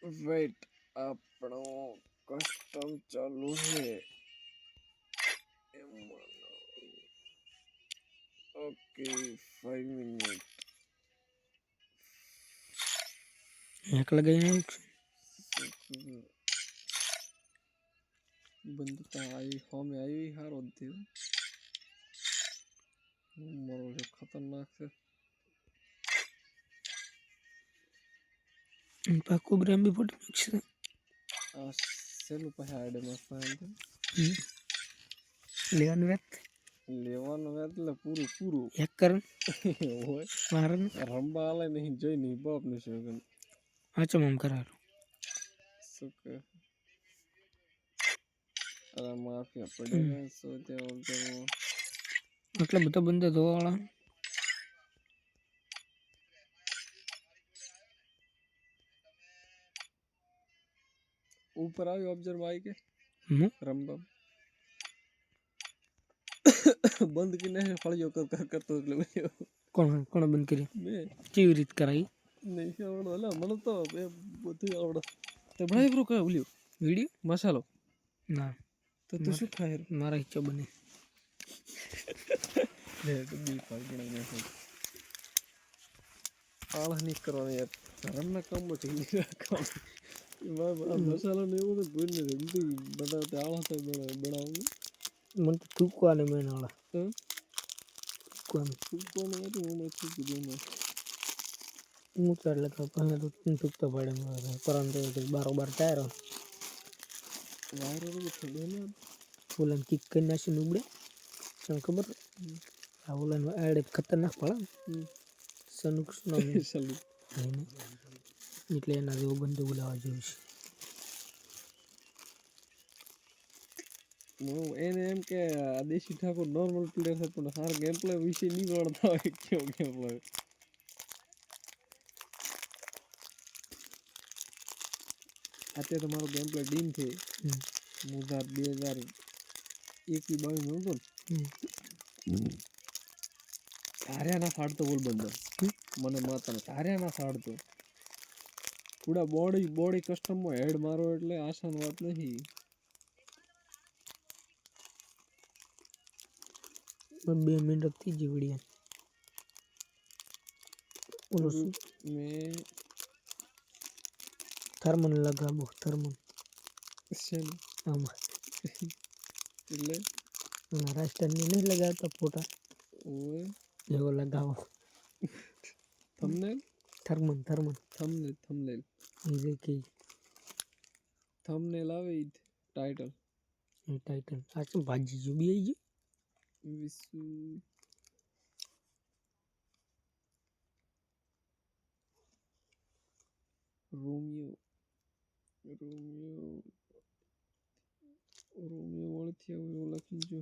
Wait આપણો custom ચાલુ છે ओके 5 मिनट एक लगाई बंद आई हमें आई हार होती मरो जो खतरनाक से पाको ब्राम भी फोटो मिक्स आ सेलू पहाड़ में फाइंड लेवन वेत એટલે પૂરું પૂરું એક કર હોય મારન રંબા આલે નહીં જોઈ નહીં બાપ ને શોગન આચો મમ કરારો સુક અરે માફિયા પડેगा સોતે ઓબ્ઝર્વ मतलब બધા બંદા ધોવાળા ऊपर आयो ऑब्जर्व आई के रंबा बंद किने फळियो कर तो એટલે કોણ કોણ બંધ કરી મે કેવી રીત કરાઈ નહીં આવડો અલા મને તો એ બધું આવડે તે ભાઈ બ્રો કયો ઉલ્યો વિડિયો મસાલો ના તો તું શું ખાય મારા ઈચ્છા બને લે તો બી પાડ બનાવીને આળહ નહીં કરવાનો યાર ધરમના કામમાં જઈ કામ મસાલો ને એવું તો ભૂલને જલ્દી બનાવતે આળહ તો બનાવું મને તો થૂકવાને મેં નાળા થૂકવાનું હતું હું થૂકી દઉં હું ચાર લખા પહેલા તો થૂકતો પડે મારે પરંતુ બારોબાર ટાયરો વાયરો તો ઠંડો ને ઓલાને કિક કરી નાખીને ઉબડે તને ખબર આ ઓલાનો એડ ખતરનાક પડે સનુક ચાલુ એટલે એના જેવો બંધ બોલાવા જેવું છે હું એને એમ કે આ દેશી ઠાકોર નોર્મલ પ્લેયર છે પણ સાર ગેમ પ્લે વિશે નહીં વળતા હોય કેવો ગેમ પ્લે અત્યારે તમારો ગેમ પ્લે ડીમ છે મુદાર 2021-22 માં હતો ને તાર્યા ના ફાડતો બોલ બંદર મને માતા તાર્યા ના ફાડતો પૂરા બોડી કસ્ટમમાં હેડ મારો એટલે આસાન વાત નથી 2 મિનિટ થઈ ગઈ વિડિયો ઓલો મેં થર્મલ લગાવો થર્મલ છે આમાં એટલે રાષ્ટ્રની નહીં લગાવતા ફોટા ઓય એવો લગાવો થંબનેલ થંબનેલ એ કે થંબનેલ આવે ટાઇટલ આ શું ભાજી જો બી આવી વિસુ રોમિયો વાળથી એવું લખી જો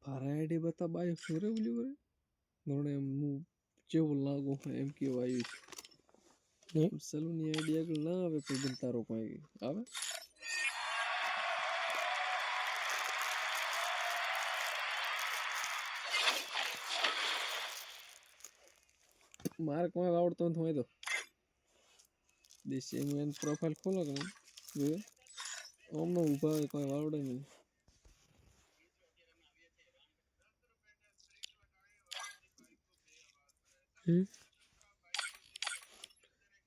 variety બતા બાય સોરે ઉલી વરે નોણે હું જેવું લાગો એમ કેવાયું છે સલૂની આઈડિયા કે ના આવે કોઈ બન તારો કોઈ આવે મારે કોઈ આવડતો નથી હોય તો દેશી એમ પ્રોફાઇલ ખોલો કે જોઈએ ઓમનો ઉભા કોઈ આવડે નહીં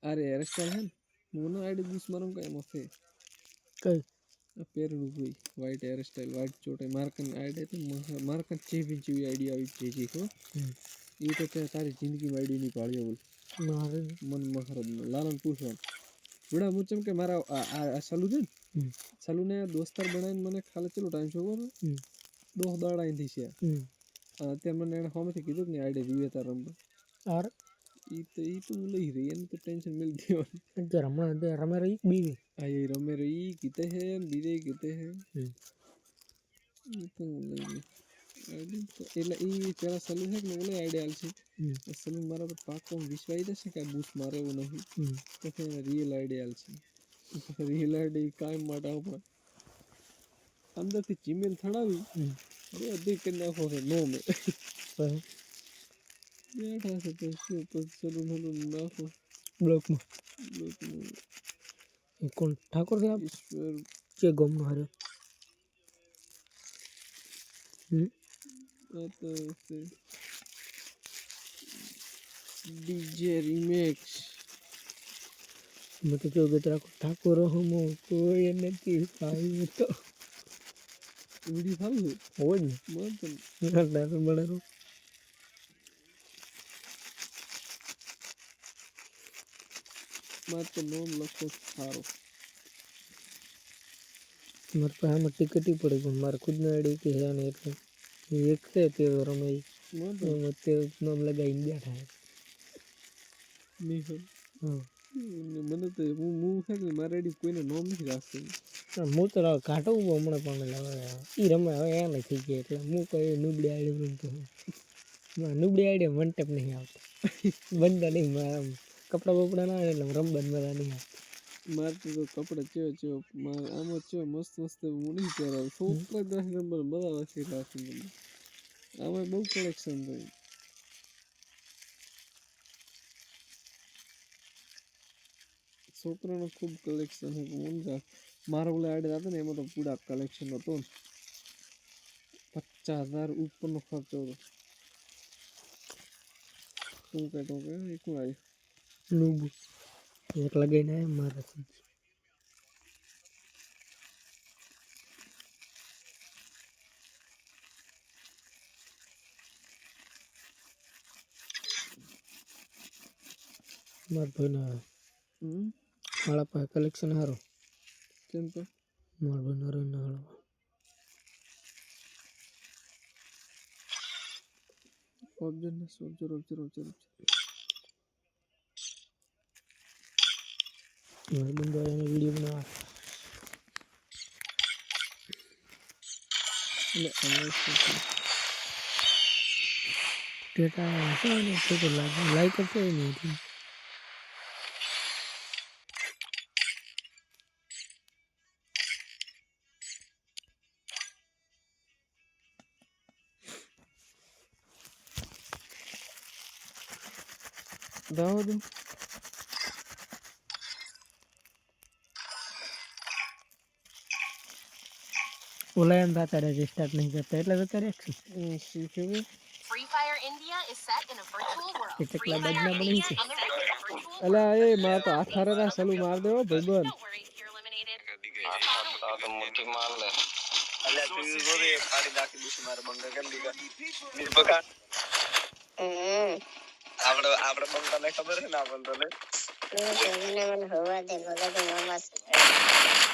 अरे हेयर स्टाइल है मोनो आईडी बीच मारूं का मफे કઈ पेरू कोई वाइट हेयर स्टाइल वाइट छोटे मार्कन आईडी तो मार्कन 6 इंच की आईडी आई जी को ये तो क्या सारी जिंदगी में आईडी नहीं पाड़ी बोल મારે मन मखरद लालन पूछो बड़ा मुचम के मारा सलू दे सलू ने दोस्तर बनाने मने खाले चलो टाइम शो को दो दाड़ा इन थी से ते मने होम से कीधु ने आईडी रिवे तार रंब और ई तो लई रही है तो टेंशन मिलती हो તે રમણ તે રમે રહી બીવી आ ये रमे रही किते हैं बीरे किते हैं ये तो लई आईडी तो એટલે ઈ પેલા સલુ છે કે ઓલે આઈડી આલ છે સલુ મારા પર પાકો વિશ્વાસ દશે કે બૂસ્ટ મારે એવું નહીં તો કે રિયલ આઈડી આલ છે રિયલ આઈડી કાયમ માટે આવ અંદરથી જીમેલ થડાવી અરે અધિક કરી નાખો છે નો મે બેઠા છે તો શું પછી સલૂન હલૂન નાખો બ્લોકમાં બ્લોકમાં એ કોણ ઠાકોર છે આપ ઈશ્વર કે ગમનો હારે આ તો છે ડીજે રિમેક્સ મેં તો જો બેતરા ઠાકોર હમો કોઈ નથી પાઈ તો વિડીયો સારું છે હોય ને મત ડાયરો બડારો મારે તો નામ લખો સારો મારે પાસે આમાં ટિકટ પડી પણ મારે ખુદનો આઈડી કે હે ને એટલે એક છે તે રમે એમાં તે નામ લગાવીને બેઠા નિહલ હા મને તો હું છે કે મારે આઈડી કોઈને નામ નથી રાખતું હું તો કાઢો હમણાં પણ એ રમે હવે એ નથી ગયા એટલે હું કઈ નુબડી આઈડી રમતો નુબડી આઈડી વન ટેપ નહીં આવતો બંધ નહીં આમ કપડા બપડા ના એટલે રમવાનું મજા નહીં આવતી મારે તો કપડા ચેવો મારે આમાં ચેવો મસ્ત મસ્ત હું નહીં પહેરાવું છોકરા રાખી નંબર બધા વાસી રાખી મને આમાં બહુ કલેક્શન થયું છોકરાનું ખૂબ કલેક્શન છે હું મારો ઓલા આઈડી હતો ને એમાં તો પૂરા કલેક્શન હતો ને 50,000 ઉપરનો ખર્ચો હતો શું કહેતો કે એક આવ્યું નુબુ એક લગાઈને આવ્યા મારાથી મારા ભાઈના મારા પાસે કલેક્શન સારું કેમ તો મારા ભાઈ નરેન્દ્ર હાળવા ઓબ્જેક્ટ ને સોલ્જર મારા બંદો એને વિડીયો બનાવવા એટલે અમે ડેટા હશે ને તો લાઈક કરતો હોય નહીં એટલે દાવો દો ઓલા એમ થતા રહે સ્ટાર્ટ નહીં કરતા એટલે જતા રહે છે શું કહેવું Free Fire India is set in a virtual world. કેટલા Free બાજના Fire બની India છે is set in a virtual અલા એ મારે તો હાથ હારે ના સલું માર દેવો ભાઈબંધ Don't worry, you're eliminated. તો મોટી માર લે અલ્યા તું જોરે ખાડી નાખી દીધી મારે બંગા કેમ દીધા નિર્ભકા આપણે બંગાને ખબર છે ને આપણને તને મને હોવા દે મગજ મામા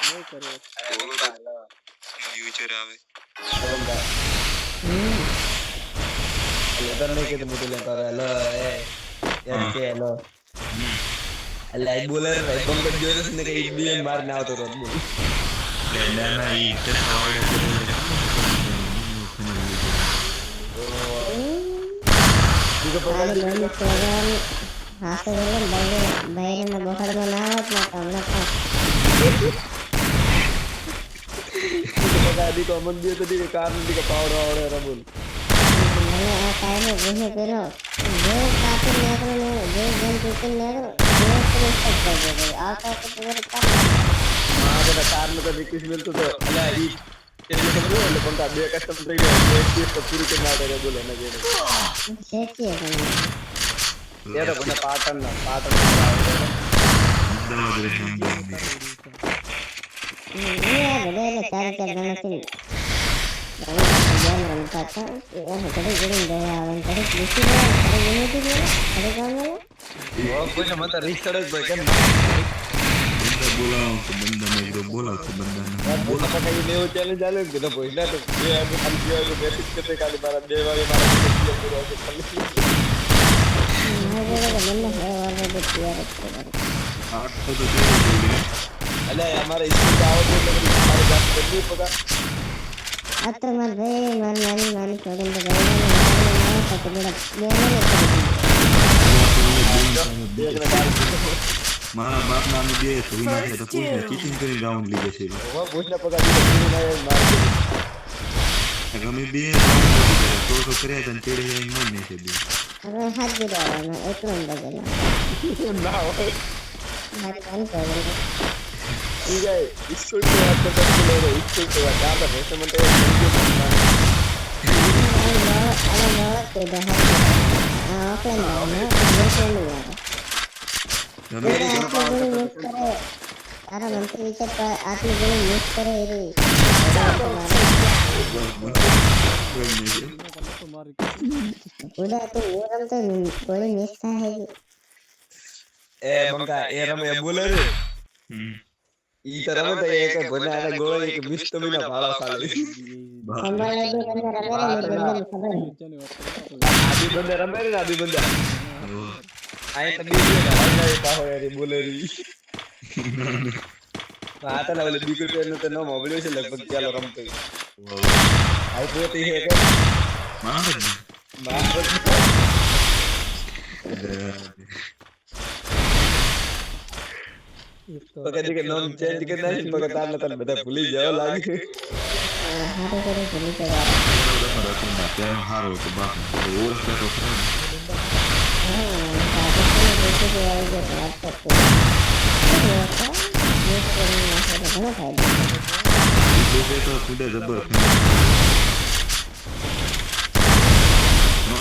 નહીં કરે ફ્યુચર આવે Lebar nih kita butuh lempar halo ya ke halo live bowler live bowler juara sini kayak ini yang mar now turun bu Dana itu awal juga pernah lalu sekarang hasilnya bayar na bakal manawat na kamla ka tadi komen dia tadi ke kanan di kepala orang Rabul mana kayaknya gue pero gue kapur nekro ne gue gantukin nekro gue terus terjadi apa itu berkat ada karena tadi kismil tuh ada di jadi kedua lepas tak dia custom trigger dia sepuluh kena ada Rabul enak ini seki ya kan dia ada punya pattern iya betul cara nanti jangan kata ya tadi gini daya awan tadi di sini ada ini tuh ada kamu oh gue sama tadi restart bagian benda negro bola bola pakai Neo jalan-jalan kita boy nah tuh dia ada basic kita kali barat dia bagaimana dia pura sekali ada mana hewan bertiar ada yang hamaरा इसमें क्या होता है हमारे जान बंदी पता अत्र मत भाई मानी छोड़ने दे ना पकड़ मारा बाप नाम दिए सुई ना तो कुछ चीटिंग करी राउंड लीगे से वो पूछना पता नहीं ना मार अगर मैं भी तो करे तन तेरे नहीं से भी હવે હાથ દીધો એકલો બગેલો ના હોય મારી કાન કરે ઈ જાય સ્કૂલ ની વાત કરતા સ્કૂલ રે સ્કૂલ ની વાત આ તો ભેસો મને અરે નો કે દે હા ઓફલાઈન ને બેસેલી યાર તારા મંત્રી વિચાર આટલી ગોળી મિસ કરે એરી ઉડા તો ઓરમ તો ગોળી મિસ થાય એ બંકા એ રમે બોલે રે ઈ તો રમે તો એક ભના અને ગોળો એક મિસ તો મિના ભાળા સાલે સંભાળે દે બંને રમે ને ખબર આદી બંદે રમે રે આદી બંદે આય તો બીજો હાઈ પાહો યાર બોલે રી આ તો લેવલ બીજો પેન તો નો મોબાઈલ છે લગભગ ચાલો રમતો આઈ પોતી હે કે મારે તો કદી કે નામ ચેન્જ કરી નાખી મગર તારને તને બધા ભૂલી જાવ લાગે હારે કરે ભૂલી કરે હારો તો બાપ ઓળખ તો હા સાચું છે કે આવી ગયો વાત કરતો ઘણો ફાયદો બીજે તો કુડે જબર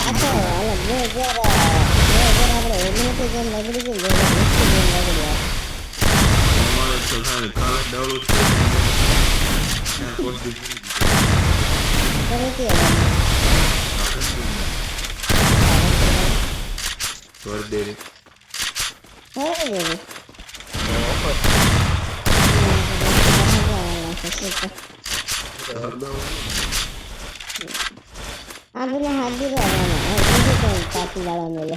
અચ્છા હાલો બે આપણે એલિમિનેટ ગેમ લગડી ગઈ ગેમ લગડી અમારે તો સારે કાલે ડાઉનલોડ કરી પોસ્ટ કરે કે कर दे रे હે રે આ બોલે હાજી રહેવાના આ તો પાટી વાળા મેલે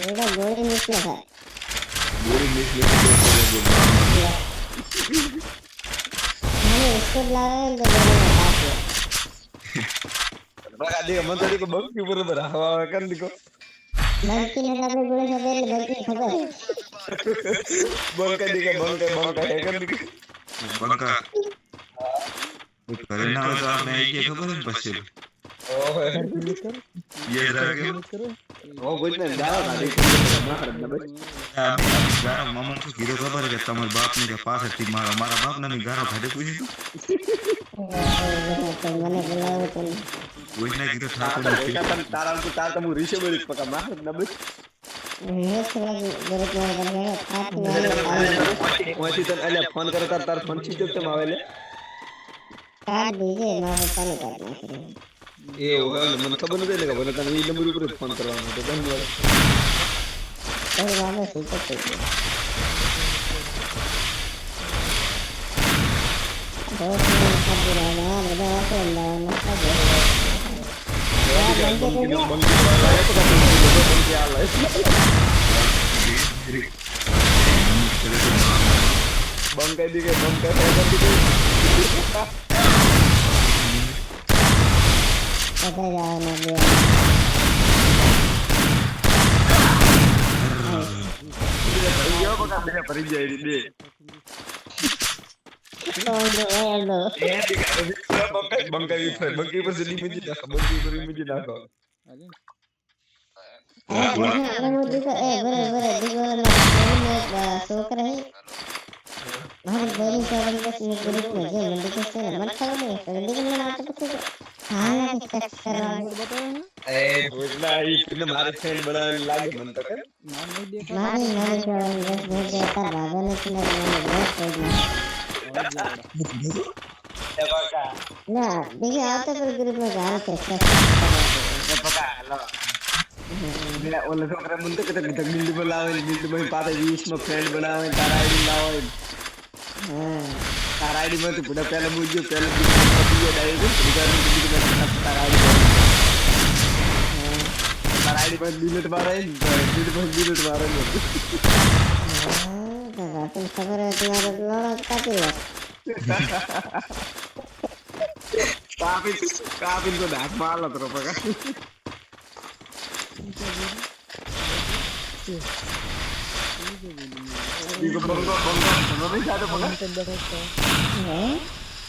એડા ગોળી મિસ ન થાય पूरी मिस મને इसको લાવે તો ગોળી પાટી બગા દે મન તો કો બંકી બરોબર હવા કર દીકો બંકી ને આપણે ગોળી ખબર એટલે બંકી ખબર બંકા દીકે બંકા હે કર દીકો बंका करे ना तो आपने ये खबर है बच्चे ઓહે ये रहा ઓ બોલને દાવ ના દે માર ન બસ गारा मामा को कीधो खबर है कि તમાર બાપ ને કે પાછળ થી મારા બાપ ને ગારો ખાધે પૂછી તો મને બોલાવો તો કોઈ ના કીધો ઠાકોર ને તારા તો હું રીશે બોલી પકા માર ન બસ મેં થોડા ગરત માં કરે પાટી ઓથી તને અલ્યા ફોન કરે તાર ફોન સ્વિચ ઓફ તેમ આવેલે કાર દીજે મારે ચાલુ કરી નાખી એ ઓગા મને ખબર નથી ને ખબર તને ઈ નંબર ઉપર ફોન કરવાનો તો બંધ વાળો તો વામે સ્વિચ ઓફ થઈ ગયો बहुत मन खाते रहना બધા વાપરે લાવવાનું ખાજે બંકા દીકે બંકા હે દીકે પતા જાવના બે યો બકા બે પડી જાય બે no એ દીકે બંકા બંકી પર જલ્દી મિજી નાખો બંકી પર મિજી નાખો अरे वो देखो बरे देखो ना सोकर है हमारे बड़ी सावन का सीन ग्रुप में जो मंडी के से मन खबर नहीं है मंडी में ना तो कुछ हां चेक करो ए बोलना ई किने मारे फ्रेंड बड़ा लागे मन तो कर मारे जो बस भेज देता बाबा ने किने मैंने बहुत खोजना ए बका ना देखिए आप तो ग्रुप में गाना चेक ए बका लो મેં ઓલે છોકરા મને તો કે ગિલ્ડ બોલાવે ગિલ્ડ માં પાતે 20 માં ફ્રેન્ડ બનાવે તારા આઈડી લાવો તારા આઈડી માં તો બડા પહેલા મુજો પહેલા બીજો ડાયરેક્ટ બીજાનું બીજું તારા આઈડી પર ડિલીટ મારે ડિલીટ મારે हां तो खबर है तुम्हारा लड़ा काटे काफी तो डाक मार लो तो पका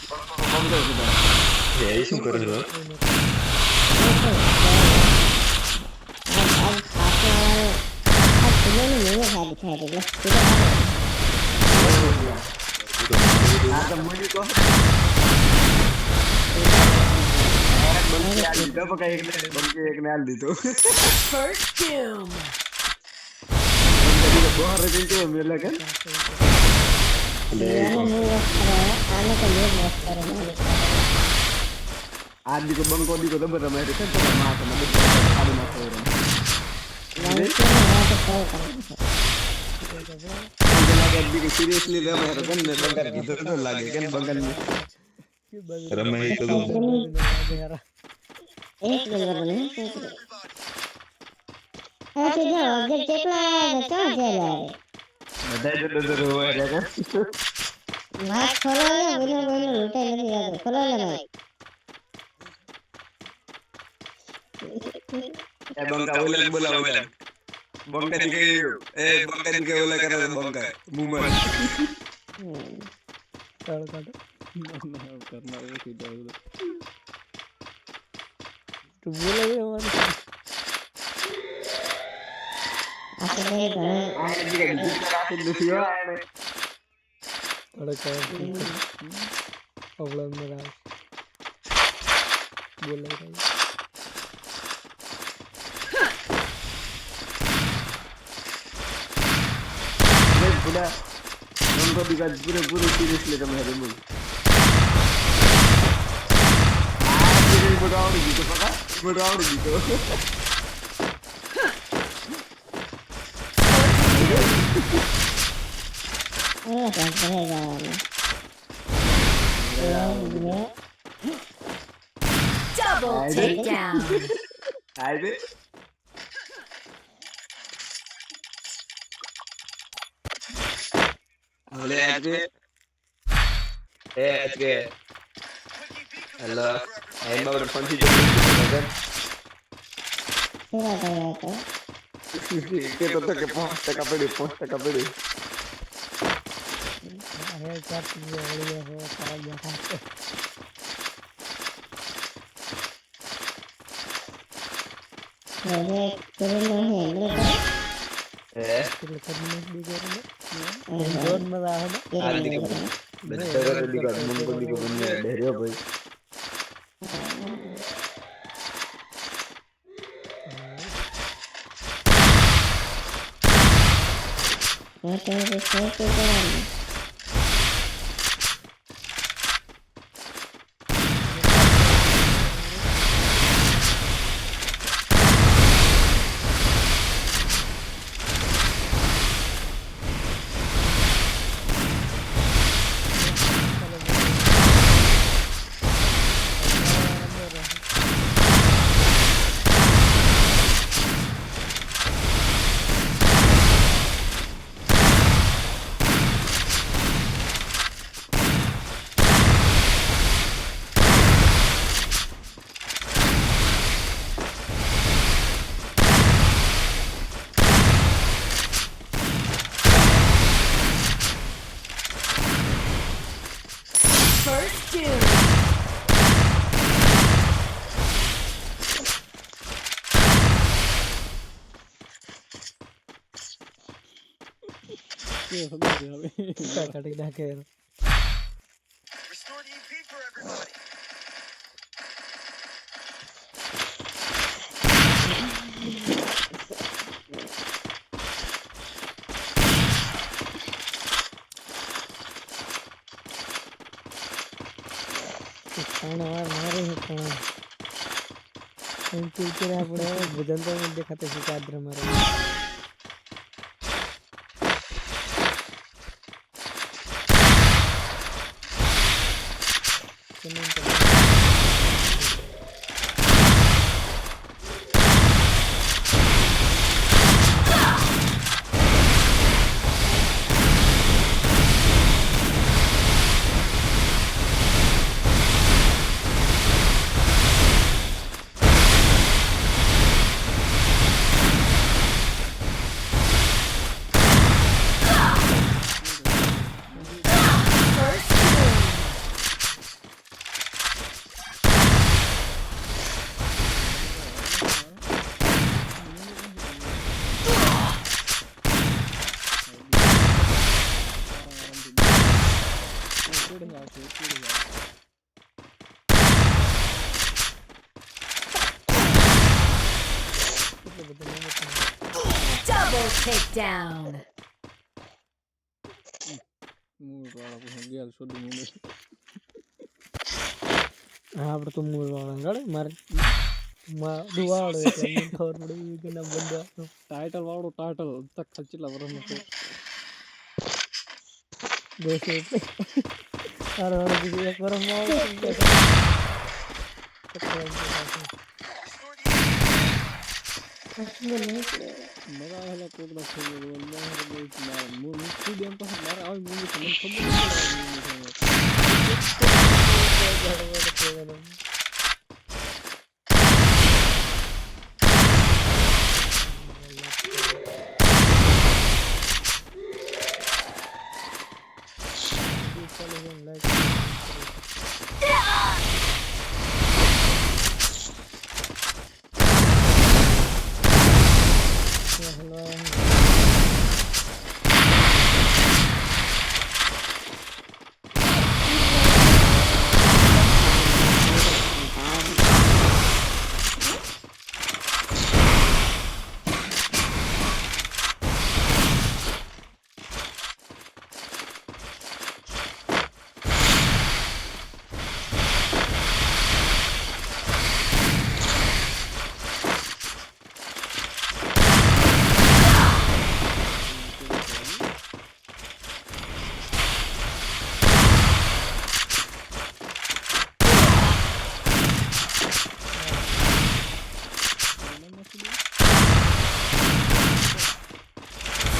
એ શું કરે છે આજ ફૂલોની મેળો સારી થાય એટલે ફૂલો આ તો મુની કો બંકે આ લીધો પકા એકને આ લીધો બહાર જઈને કેવો મેલે કે આને તો મેળ મસ્ત કરે માલિક આ દીકો બંકો દીકો તો બધા મારે છે તો માથે મને ખાલી નાખો રે લાગે દીકો સિરિયસલી રે મારે ગન્ને બંગર કીધું તો લાગે કેમ બંગર ને રમે તો એક નંબર બને હા તે જો અગર ચેકલા તો જેલા બધા તો ડર હોય રે કે વાત ખોલો ને બોલો લૂટાઈ નથી જાતો ખોલો ને ભાઈ એ બંકા ઓલે બોલાવો ઓલે બંકા દી કે એ બંકા દી કે ઓલે કરે બંકા મુમર ચાલ કાઢો करना है सीधा उधर તું બોલે છે અમારે આપણે ઘણા આ દી કે બીજી રાખી દીધી હો આને થોડો પ્રોબ્લેમ મેરા બોલે રહી મે બુડા બંકો દી का पूरे सीरियसली તમે રે બોલ બગાવડી દીધો પકા બગાવડી દીધો એ તો કરેગા Double takedown. આઈ ઓલે આજે આજે હેલો એ બાબા ફોન થી જો સેવા કર્યા તો કે તો કે 5 ટકા પડી હે ચાર ચીજે ઓળીએ હો સારા બેઠા હવે કરેલો હે એટલે એ એટલે કદી નથી દીકરો જોર મજા આવે ને આ દીકો બધા દીકો મન કો દીકો બને ડેર્યો ભાઈ તો શું કરવાનું કાઢી નાખે મારે પણ આપણે ભજન તો દેખાતે છે ચાદર મારે કેવી વાત. કેટલો બધો મહેનત કરે. Double takedown. મૂળ વાળા પછી ગેલ શોધી મૂળ. હા આપણે તો મૂળ વાળા ગળે મારે દુવાળો એટલે મને ખબર પડી કે ના બંદો ટાઇટલ વાળો ટાઇટલ તક કેટલા વર્ષનો છે. દોસ્ત એટલે તારો બીજું એક વર્ષમાં આવે મારા આવેલા કોકડા છે મારા મૂળ ખુદ એમ પાસે મારા આવી મૂળ છે મને ખબર નથી.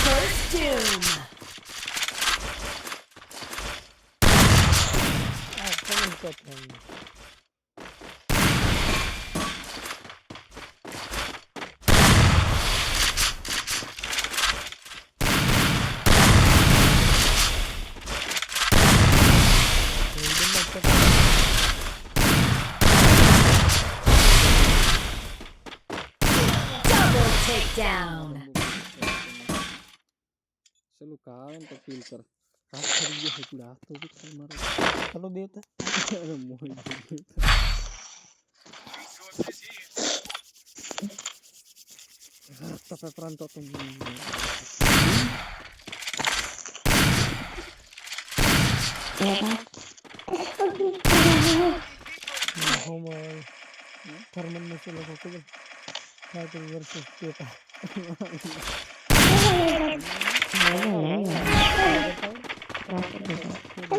First doom. Double takedown. ચલો કાવે ને તો ફીલ કર હાથ ખરી ગયો છે હાથ તો બી ખાઈ મારો ચલો દેતા અરે મોહી હાથ તો પ્રાંતો તો થર્મલ में से लोगों को फाइटर वर्सेस पेटा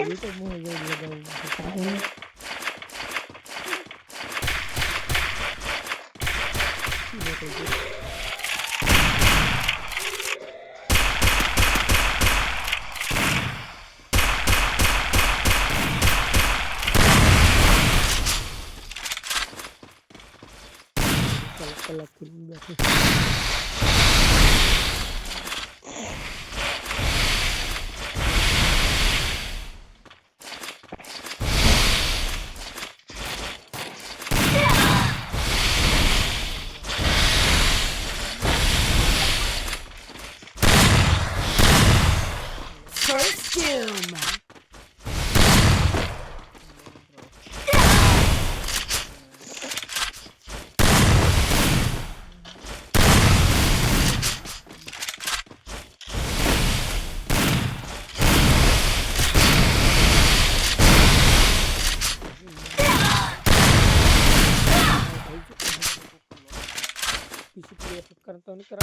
ये तो मुंह लगा कल बैठे First doom. किसी प्लेयर करता नहीं करा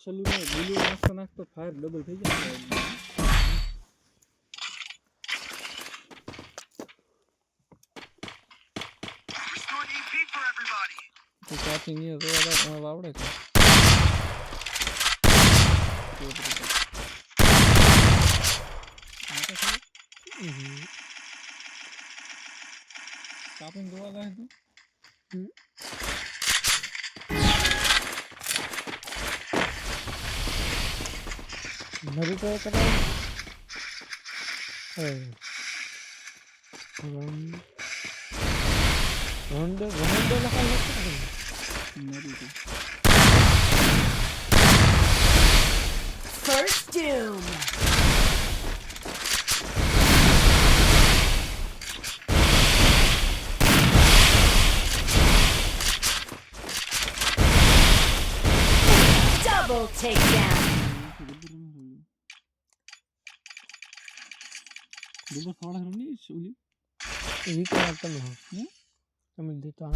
સલૂન ગુલુ નાખતો ફાયર ડબલ થઈ જાય તો ચાર્જિંગ નહીં તો આવડે છે કાપીને જોવા જાય તું નવી તો કરાય રોન્ડો લખાય છે First Doom. Double takedown. Double ખવાડા નહીં સોલી વિચાર તમે તમે દીતો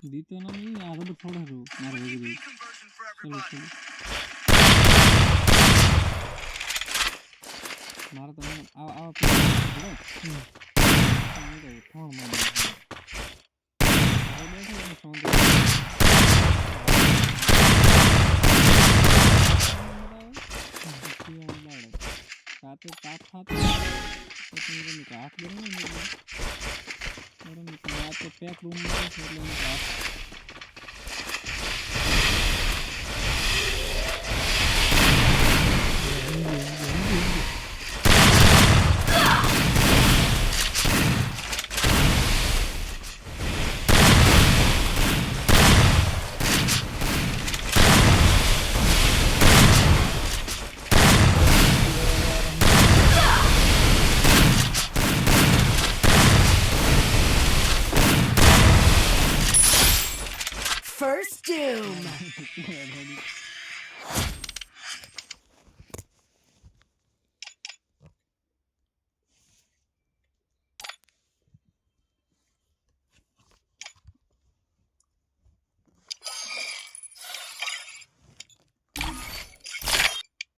દીતો ના નહીં આ રબર ખવાડા રો મારે વગેરે ચલો મારા તો આ પેક રૂમ